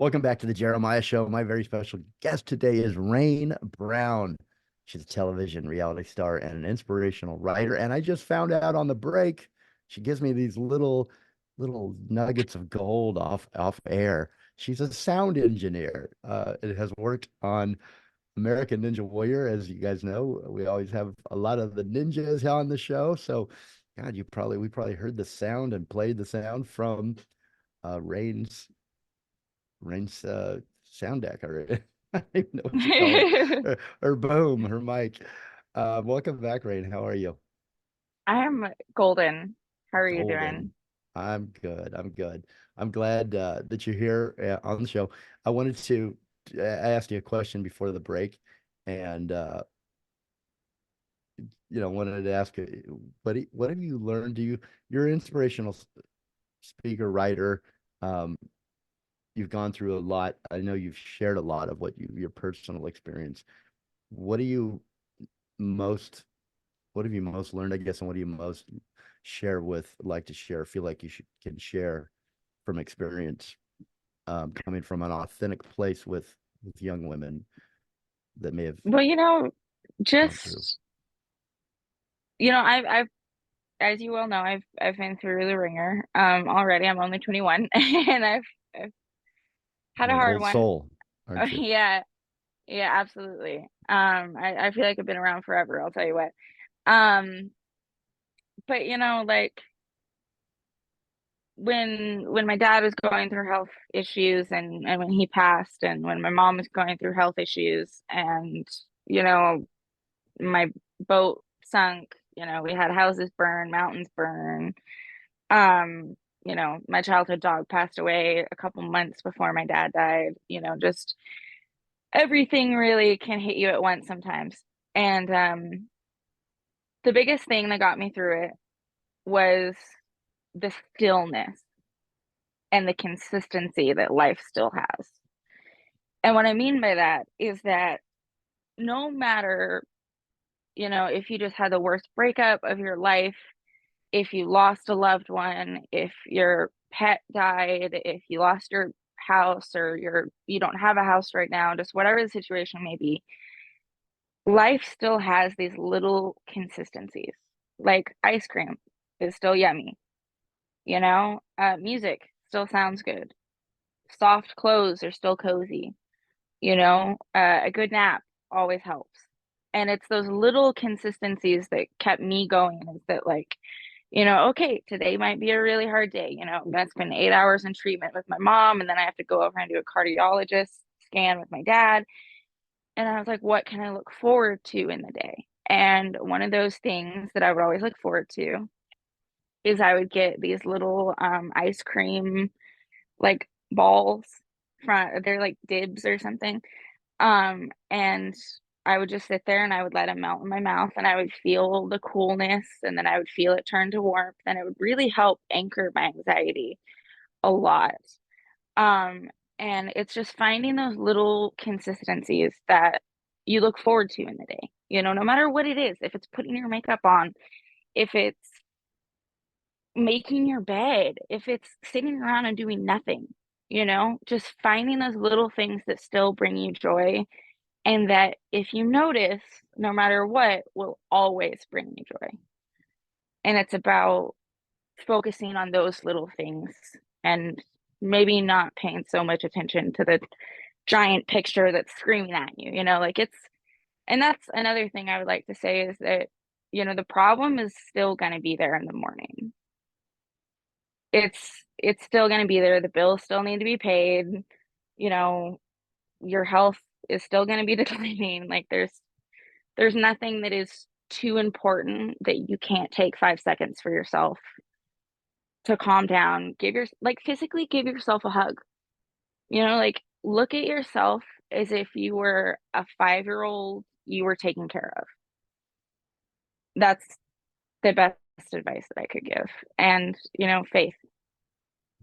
Welcome back to the Jeremiah Show. My very special guest today is Rain Brown. She's a television reality star and an inspirational writer. And I just found out on the break, she gives me these little nuggets of gold off air. She's a sound engineer. It has worked on American Ninja Warrior, as you guys know. We always have a lot of the ninjas on the show. So, God, we probably heard the sound and played the sound from Rain's sound deck, or I don't even know what you call it, or boom, her mic. Welcome back, Rain. How are you? I'm golden. How are you Golden. doing? I'm good. I'm good. I'm glad that you're here on the show. I wanted to I asked you a question before the break, and wanted to ask you, what have you learned? You're an inspirational speaker, writer. Um, you've gone through a lot. I know you've shared a lot of your personal experience. What do you most what have you most learned, I guess, and what do you most like to share, feel like you should can share from experience, coming from an authentic place with young women that may have Well, gone through. just I've as you well know, I've been through the ringer. Already I'm only 21 and I've had a You're an hard old one. soul, aren't you? Yeah, yeah, absolutely. I feel like I've been around forever, I'll tell you what. Um, but like when my dad was going through health issues and when he passed and when my mom was going through health issues and you know my boat sunk. We had houses burn, mountains burn. Um, my childhood dog passed away a couple months before my dad died. Just everything really can hit you at once sometimes. And the biggest thing that got me through it was the stillness and the consistency that life still has. And what I mean by that is that no matter, if you just had the worst breakup of your life, if you lost a loved one, if your pet died, if you lost your house or you don't have a house right now, just whatever the situation may be, life still has these little consistencies. Like ice cream is still yummy, music still sounds good. Soft clothes are still cozy, a good nap always helps. And it's those little consistencies that kept me going is that like okay, today might be a really hard day. I'm gonna spend 8 hours in treatment with my mom, and then I have to go over and do a cardiologist scan with my dad. And I was like, what can I look forward to in the day? And one of those things that I would always look forward to is I would get these little ice cream like balls from they're like dibs or something. And I would just sit there and I would let them melt in my mouth and I would feel the coolness and then I would feel it turn to warmth and it would really help anchor my anxiety a lot. Um, and it's just finding those little consistencies that you look forward to in the day, no matter what it is, if it's putting your makeup on, if it's making your bed, if it's sitting around and doing nothing, just finding those little things that still bring you joy and that if you notice, no matter what, will always bring you joy. And it's about focusing on those little things and maybe not paying so much attention to the giant picture that's screaming at you, like and that's another thing I would like to say is that, the problem is still going to be there in the morning. It's still going to be there. The bills still need to be paid. You know, your health is still going to be declining. Like there's nothing that is too important that you can't take 5 seconds for yourself to calm down. Physically give yourself a hug. Like look at yourself as if you were a 5-year-old you were taking care of. That's the best advice that I could give. And, faith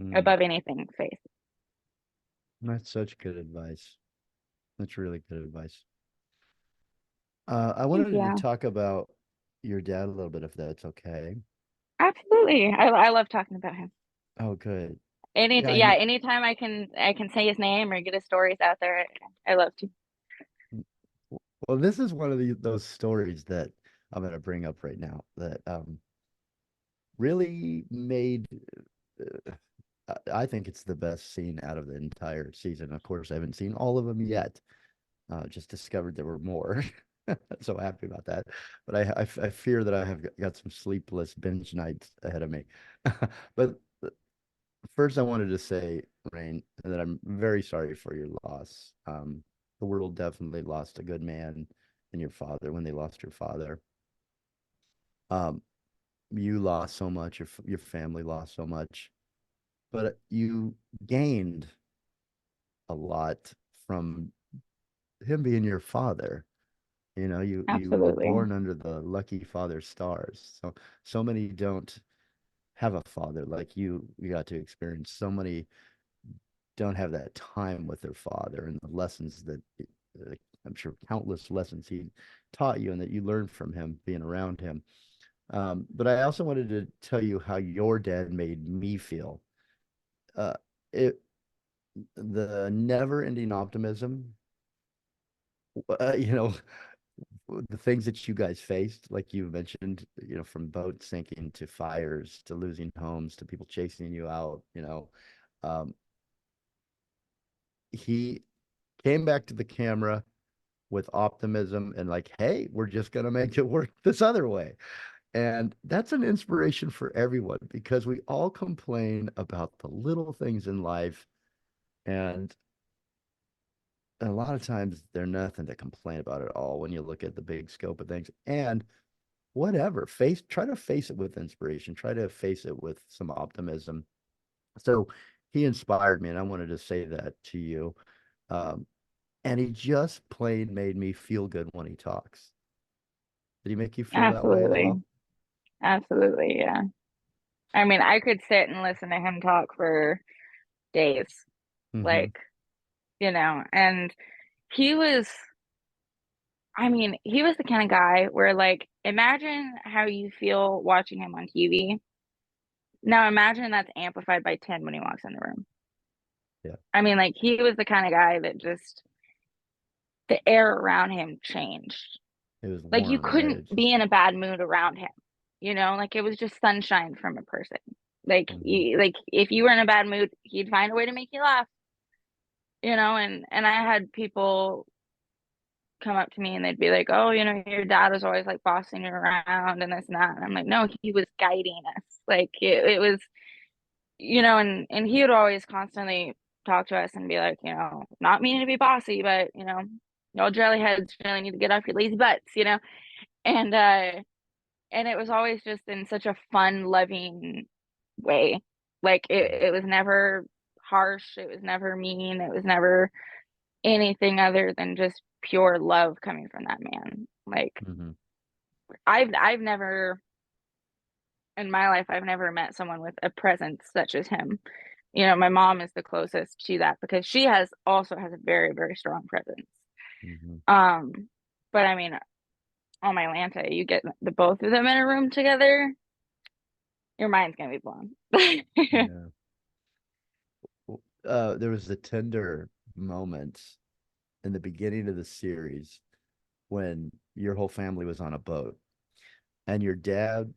Mm, above anything, faith. that's such good advice. That's really good advice. I Thank wanted to you. talk about your dad a little bit, if that's okay. Absolutely. I love talking about him. Oh, good. Yeah, Anything, I yeah, know. anytime I can say his name or get his stories out there, I love to. Well, this is one of those stories that I'm going to bring up right now that really made. I think it's the best scene out of the entire season. Of course, I haven't seen all of them yet. Just discovered there were more. So happy about that. But I fear that I have got some sleepless binge nights ahead of me. But first, I wanted to say, Rain, that I'm very sorry for your loss. The world definitely lost a good man and your father when they lost your father. Um, you lost so much, your family lost so much, but you gained a lot from him being your father. You know, you were Absolutely. born under the lucky father stars. So many don't have a father like you got to experience. So many don't have that time with their father and the lessons that I'm sure countless lessons he taught you and that you learned from him being around him. But I also wanted to tell you how your dad made me feel. Uh, it the never-ending optimism. You know, the things that you guys faced, like you mentioned, from boat sinking to fires to losing homes to people chasing you out. Um, he came back to the camera with optimism and like, hey, we're just gonna make it work this other way. And that's an inspiration for everyone because we all complain about the little things in life. And a lot of times they're nothing to complain about at all when you look at the big scope of things. And whatever, try to face it with inspiration, try to face it with some optimism. So he inspired me, and I wanted to say that to you. Um, and he just plain made me feel good when he talks. Did he make you feel that way as Absolutely. well? Absolutely. Yeah. I mean, I could sit and listen to him talk for days, Mm-hmm. like, and he was, I mean, he was the kind of guy where, like, imagine how you feel watching him on TV. Now imagine that's amplified by 10 when he walks in the room. Yeah. I mean, like, he was the kind of guy that just, the air around him changed. It was Like, you warm, right? couldn't It be just in a bad mood around him, like, it was just sunshine from a person. Like, mhm. like if you were in a bad mood, he'd find a way to make you laugh, and I had people come up to me and they'd be like, "Oh, your dad was always like bossing you around and this and that." And I'm like, "No, he was guiding us. Like it was, and he would always constantly talk to us and be like, not meaning to be bossy, but y'all jellyheads really need to get off your lazy butts. And and it was always just in such a fun, loving way. Like it was never harsh, it was never mean, it was never anything other than just pure love coming from that man. Like Mhm. I've never in my life I've never met someone with a presence such as him. My mom is the closest to that because she has a very, very strong presence. Mhm. Um, but I mean, oh my Lanta, you get the both of them in a room together, your mind's gonna be blown. Yeah. There was a tender moment in the beginning of the series when your whole family was on a boat and your dad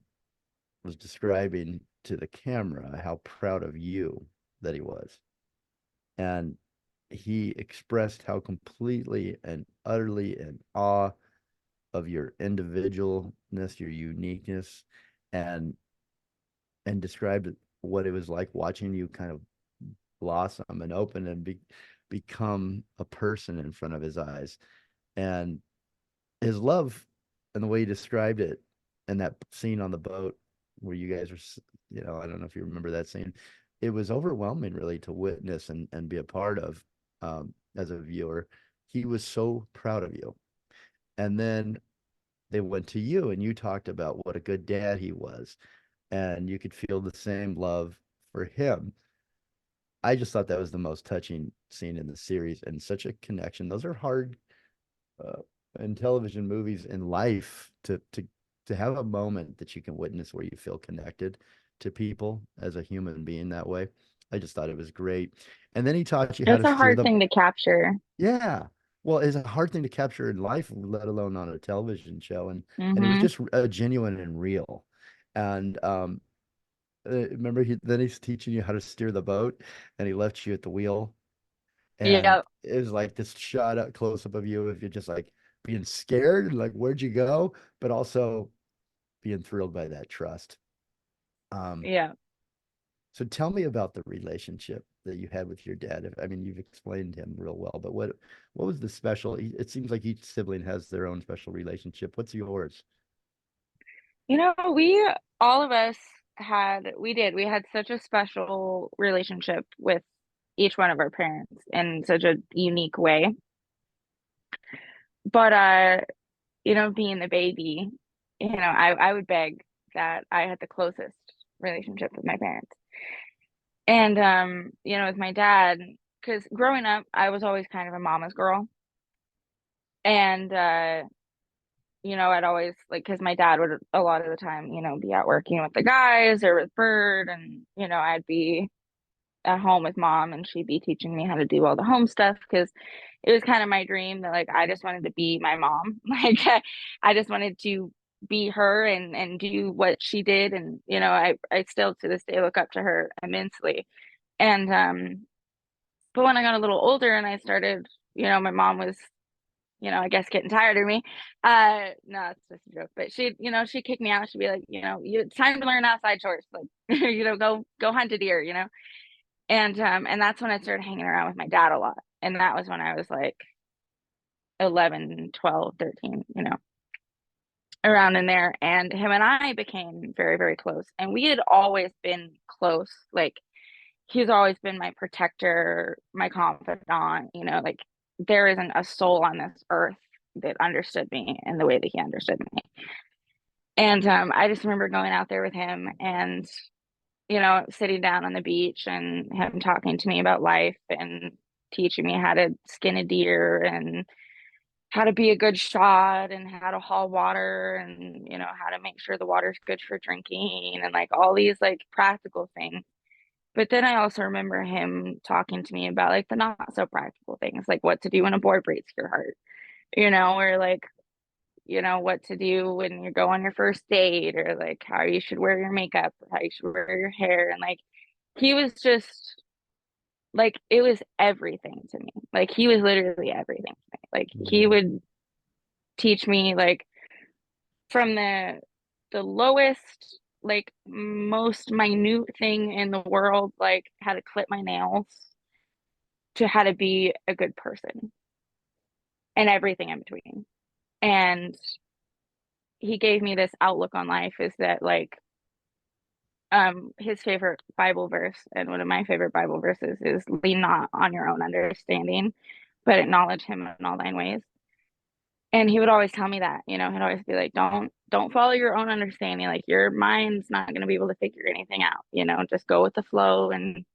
was describing to the camera how proud of you that he was. And he expressed how completely and utterly in awe of your individualness, your uniqueness, and described what it was like watching you kind of blossom and open and become a person in front of his eyes. And his love and the way he described it and that scene on the boat where you guys were, I don't know if you remember that scene. It was overwhelming really to witness and be a part of as a viewer. He was so proud of you. And then they went to you and you talked about what a good dad he was. And you could feel the same love for him. I just thought that was the most touching scene in the series and such a connection. Those are hard uh, in television movies in life to have a moment that you can witness where you feel connected to people as a human being that way. I just thought it was great. And then he taught you how It's to a steer hard the, thing to capture. yeah. Well, it's a hard thing to capture in life, let alone on a television show. And it was Mm-hmm. just genuine and real. And remember then he's teaching you how to steer the boat and he left you at the wheel. And Yeah. it was like this shot up close up of you if you're just like being scared and like where'd you go? But also being thrilled by that trust. Um, Yeah. so tell me about the relationship that you had with your dad. I mean, you've explained him real well, but what was the special? It seems like each sibling has their own special relationship. What's yours? We all of us we had such a special relationship with each one of our parents in such a unique way. But being the baby, I would beg that I had the closest relationship with my parents. And with my dad, because growing up, I was always kind of a mama's girl. And I'd always like because my dad would a lot of the time, be out working with the guys or with Bird, and I'd be at home with mom, and she'd be teaching me how to do all the home stuff because it was kind of my dream that like I just wanted to be my mom, like I just wanted to be her and do what she did, and I still to this day look up to her immensely, and but when I got a little older and I started, my mom was I guess getting tired of me. No, it's just a joke. But she'd kick me out. She'd be like, it's time to learn outside chores. Like, go hunt a deer, and that's when I started hanging around with my dad a lot. And that was when I was like 11, 12, 13, around in there. And him and I became very, very close. And we had always been close. Like, he's always been my protector, my confidant, like there isn't a soul on this earth that understood me in the way that he understood me. And I just remember going out there with him and, sitting down on the beach and him talking to me about life and teaching me how to skin a deer and how to be a good shot and how to haul water and, how to make sure the water's good for drinking and like all these like practical things. But then I also remember him talking to me about like the not so practical things, like what to do when a boy breaks your heart, or like, what to do when you go on your first date, or like how you should wear your makeup, or how you should wear your hair. And like, he was just like, it was everything to me. Like, he was literally everything to me. Like, he Mhm. would teach me, like, from the lowest, like, most minute thing in the world, like how to clip my nails to how to be a good person and everything in between. And he gave me this outlook on life is that like his favorite Bible verse and one of my favorite Bible verses is lean not on your own understanding, but acknowledge him in all thine ways. And he would always tell me that, he'd always be like, don't follow your own understanding. Like your mind's not going to be able to figure anything out, just go with the flow and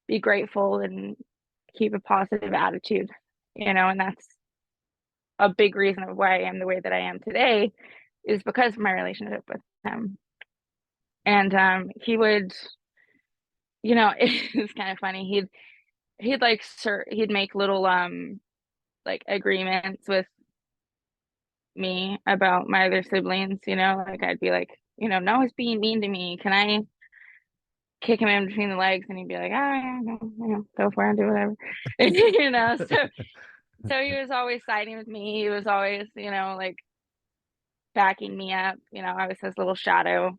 be grateful and keep a positive attitude, and that's a big reason of why I am the way that I am today is because of my relationship with him. And he would, it's kind of funny. He'd like he'd make little like agreements with me about my other siblings, like I'd be like, Noah's being mean to me. Can I kick him in between the legs? And he'd be like, oh yeah, no, go for it, do whatever. So he was always siding with me. He was always, backing me up. I was his little shadow.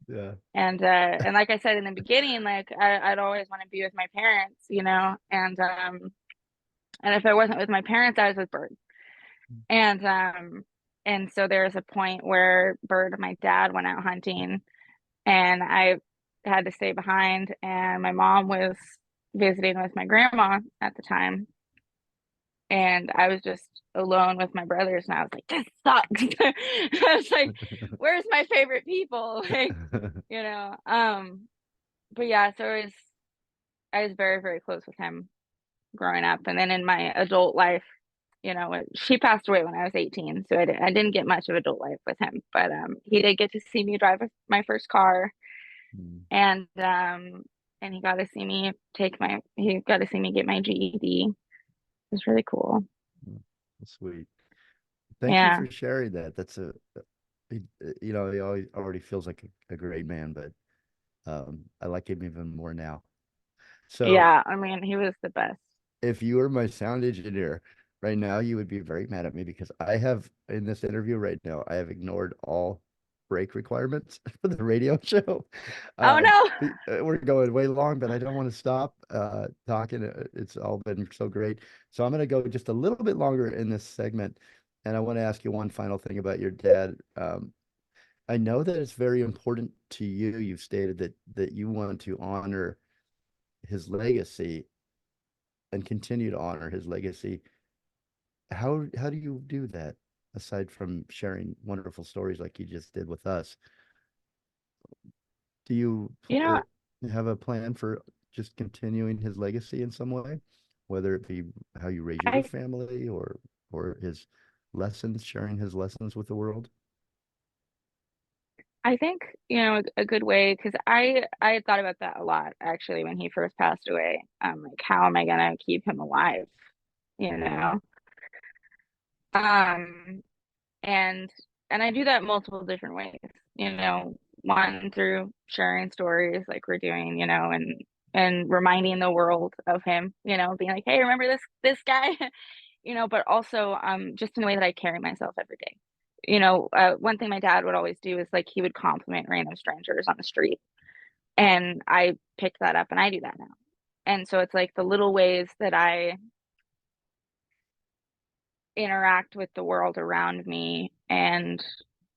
Yeah. And like I said in the beginning, like I'd always want to be with my parents, and if I wasn't with my parents, I was with Bird. And so there was a point where Bird and my dad went out hunting and I had to stay behind and my mom was visiting with my grandma at the time. And I was just alone with my brothers and I was like, this sucks. I was like, where's my favorite people? Like, you know. But yeah, so I was very, very close with him growing up. And then in my adult life, she passed away when I was 18, so I didn't get much of adult life with him. But he did get to see me drive my first car, Mm. and and he got to see me get my GED. It was really cool. Mm, sweet. Thank you Yeah. for sharing that. That's you know, he already feels like a great man, but I like him even more now. So Yeah. I mean, he was the best. if you were my sound engineer right now, you would be very mad at me because I have in this interview right now, I have ignored all break requirements for the radio show. Oh no. We're going way long, but I don't want to stop talking. It's all been so great. So I'm going to go just a little bit longer in this segment. And I want to ask you one final thing about your dad. I know that it's very important to you. You've stated that you want to honor his legacy and continue to honor his legacy. How do you do that aside from sharing wonderful stories like you just did with us? Do you You know, have a plan for just continuing his legacy in some way, whether it be how you raise your I family or his lessons, sharing his lessons with the world? I think, a good way, because I had thought about that a lot actually when he first passed away. Like, how am I gonna keep him alive? You know? Um, and and I do that multiple different ways. One through sharing stories like we're doing, and reminding the world of him, being like, hey, remember this guy? But also just in the way that I carry myself every day. One thing my dad would always do is like he would compliment random strangers on the street. And I picked that up and I do that now. And so it's like the little ways that I interact with the world around me, and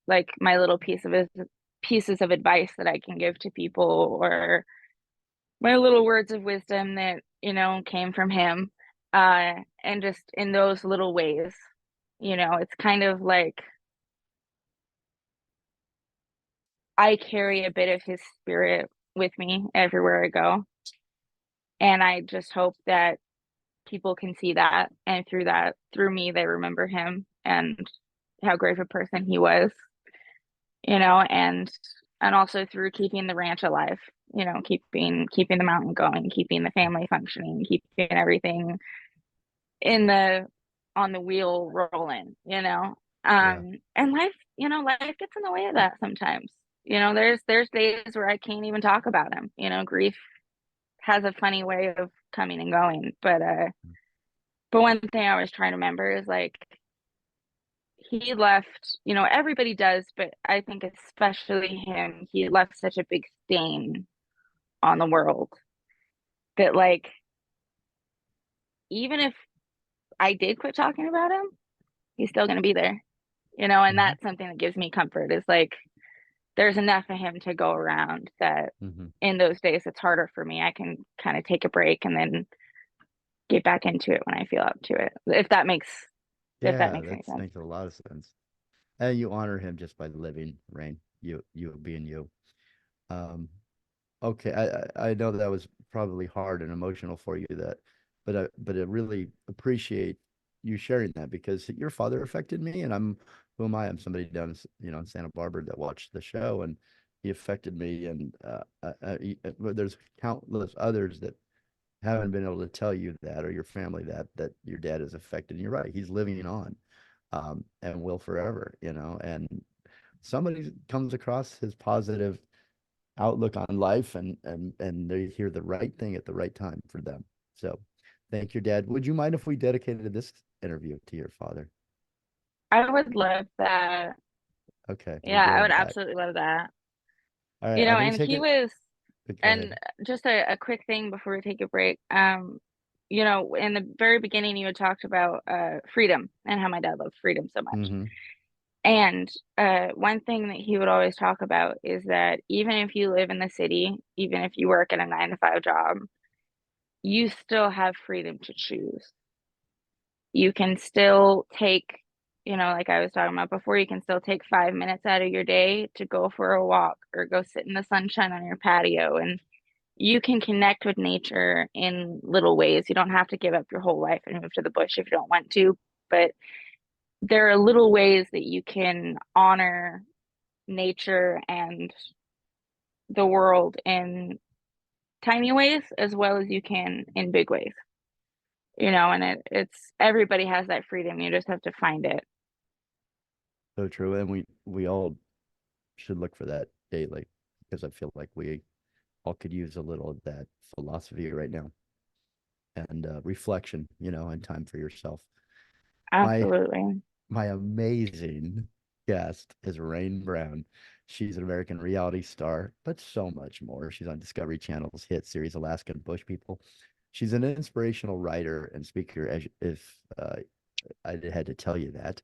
like my little pieces of advice that I can give to people, or my little words of wisdom that, came from him. And just in those little ways, it's kind of like I carry a bit of his spirit with me everywhere I go. And I just hope that people can see that, and through me, they remember him and how great of a person he was, and also through keeping the ranch alive, keeping the mountain going, keeping the family functioning, keeping everything in the on the wheel rolling. Yeah. And life gets in the way of that sometimes. There's days where I can't even talk about him. Grief has a funny way of coming and going. But one thing I always try to remember is like he left, everybody does, but I think especially him, he left such a big stain on the world that, like, even if I did quit talking about him, he's still going to be there, and Hmm. that's something that gives me comfort, is like there's enough of him to go around that Hmm. in those days it's harder for me. I can kind of take a break and then get back into it when I feel up to it. If that Yeah, makes that any sense. makes a lot of sense. And you honor him just by living, Rain. You being you. Um, okay, I know that was probably hard and emotional for you but I really appreciate you sharing that because your father affected me, and who am I? I'm somebody down in Santa Barbara that watched the show, and he affected me, and but there's countless others that haven't been able to tell you that, or your family that your dad is affected. And you're right, he's living on, and will forever, and somebody comes across his positive outlook on life, and they hear the right thing at the right time for them. So thank your dad. Would you mind if we dedicated this interview to your father? I would love that. Okay, we're Yeah, I doing would that. absolutely love that. All right, I'm going to And take he it. was, Go and ahead. just a quick thing before we take a break. In the very beginning, you had talked about freedom and how my dad loved freedom so much. Mm-hmm. And one thing that he would always talk about is that even if you live in the city, even if you work at a 9 to 5 job, you still have freedom to choose. You can still take, like I was talking about before, you can still take 5 minutes out of your day to go for a walk or go sit in the sunshine on your patio, and you can connect with nature in little ways. You don't have to give up your whole life and move to the bush if you don't want to, but there are little ways that you can honor nature and the world in tiny ways as well as you can in big ways. And it's everybody has that freedom. You just have to find it. So true. And we all should look for that daily because I feel like we all could use a little of that philosophy right now and reflection, and time for yourself. My Absolutely. my amazing guest is Rain Brown. She's an American reality star, but so much more. She's on Discovery Channel's hit series Alaskan Bush People. She's an inspirational writer and speaker, as if I had to tell you that.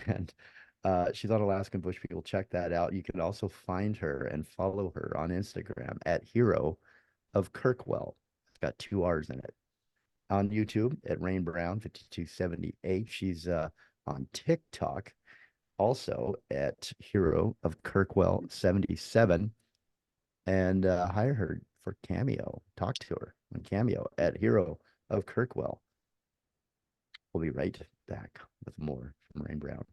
And she's on Alaskan Bush People. Check that out. You can also find her and follow her on Instagram at Hero of Kirkwell. It's got two R's in it. On YouTube at Rain Brown 5278. She's on TikTok also at Hero of Kirkwell 77. And hire her for Cameo. Talk to her on Cameo at Hero of Kirkwell. We'll be right back with more from Rain Brown.